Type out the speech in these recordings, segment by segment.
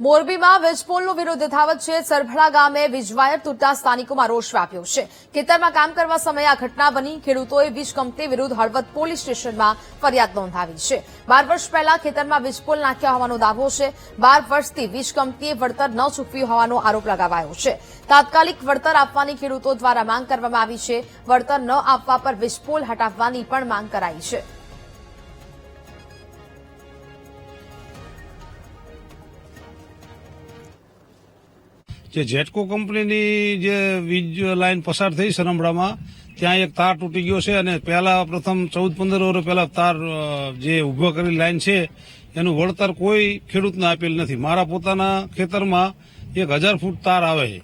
મોરબીમાં વીજપોલનો વિરોધ યથાવત છે। સરભડા ગામે વીજવાયર તૂટતા સ્થાનિકોમાં રોષ વ્યાપ્યો છે। ખેતરમાં કામ કરવા સમયે આ ઘટના બની। ખેડૂતોએ વીજ કંપની વિરુદ્ધ હળવદ પોલીસ સ્ટેશનમાં ફરિયાદ નોંધાવી છે। 12 વર્ષ પહેલા ખેતરમાં વીજપોલ નાખ્યા હોવાનો દાવો છે। 12 વર્ષથી વીજ કંપનીએ વળતર ન ચૂકવ્યું હોવાનો આરોપ લગાવાયો છે। તાત્કાલિક વળતર આપવાની ખેડૂતો દ્વારા માંગ કરવામાં આવી છે। વળતર ન આપવા પર વીજપોલ હટાવવાની પણ માંગ કરાઈ છે। જે જેટકો કંપનીની જે વીજ લાઈન પસાર થઈ સરમડામાં ત્યાં એક તાર તૂટી ગયો છે અને પહેલા પ્રથમ 14-15 વર્ષ પહેલા તાર જે ઉભો કરેલી લાઈન છે એનું વળતર કોઈ ખેડૂતને આપેલ નથી। મારા પોતાના ખેતરમાં 1000 ફૂટ તાર આવે છે।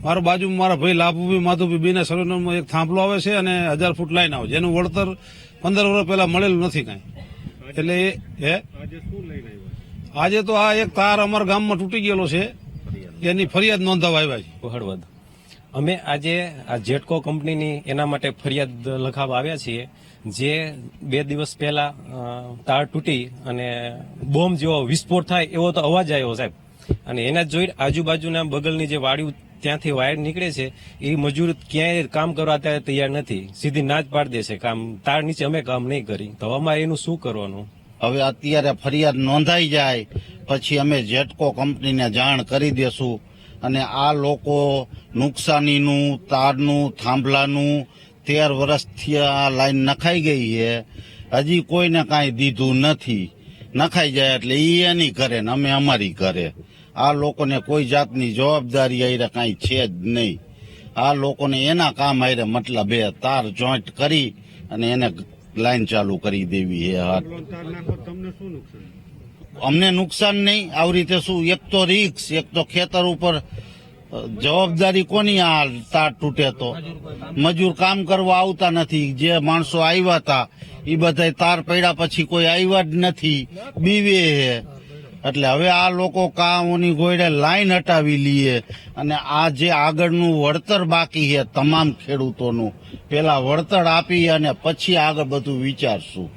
મારા બાજુમાં મારા ભાઈ લાભુભાઈ માધુભાઈ બેના સર્વેનંબરમાં એક થાંભલો આવે છે અને 1000 ફૂટ લાઈન આવે છે, જેનું વળતર 15 વર્ષ પહેલા મળેલું નથી કાંઈ। એટલે આજે તો આ એક તાર અમારા ગામમાં તૂટી ગયેલો છે, એની ફરિયાદ નોંધાવા આવ્યા છે। હળવદ અમે આજે આ જેટકો કંપનીની એના માટે ફરિયાદ લખાવવા આવ્યા છીએ। જે 2 દિવસ પહેલા તાર તૂટી અને બોમ્બ જેવો વિસ્ફોટ થાય એવો તો અવાજ આવ્યો સાહેબ, અને એના જોઈ આજુબાજુના બગલની જે વાડીઓ ત્યાંથી વાયર નીકળે છે એ મજૂર ક્યાંય કામ કરવા અત્યારે તૈયાર નથી, સીધી ના જ પાડી દે છે કામ તાર નીચે અમે કામ નહીં કરી, તો અમારે એનું શું કરવાનું? હવે અત્યારે ફરિયાદ નોંધાઈ જાય પછી અમે જેટકો કંપનીને જાણ કરી દેશું અને આ લોકો નુકસાનીનું, તારનું, થાંભલાનું 13 વર્ષથી આ લાઈન નખાઈ ગઈ છે, હજી કોઈને કાંઈ દીધું નથી। નખાઈ જાય એટલે ઈ એની કરે ને અમે અમારી કરે। આ લોકોને કોઈ જાતની જવાબદારી આયરે કાંઈ છે જ નહીં। આ લોકોને એના કામ આયરે મતલબ એ તાર જોઈન્ટ કરી અને એને લાઈન ચાલુ કરી દેવી છે। અમને નુકસાન નહીં, આવી રીતે શું, એક તો રિક્સ, એક તો ખેતર ઉપર જવાબદારી કોની? આ તાર તૂટે તો મજૂર કામ કરવા આવતા નથી। જે માણસો આવ્યા હતા એ બધા તાર પડ્યા પછી કોઈ આવ્યા જ નથી, બીવે છે। એટલે હવે આ લોકો કામોની ગોળે લાઈન હટાવી લઈએ અને આ જે આગળનું વળતર બાકી છે તમામ ખેડૂતોનું, પેલા વળતર આપી અને પછી આગળ બધું વિચારશું।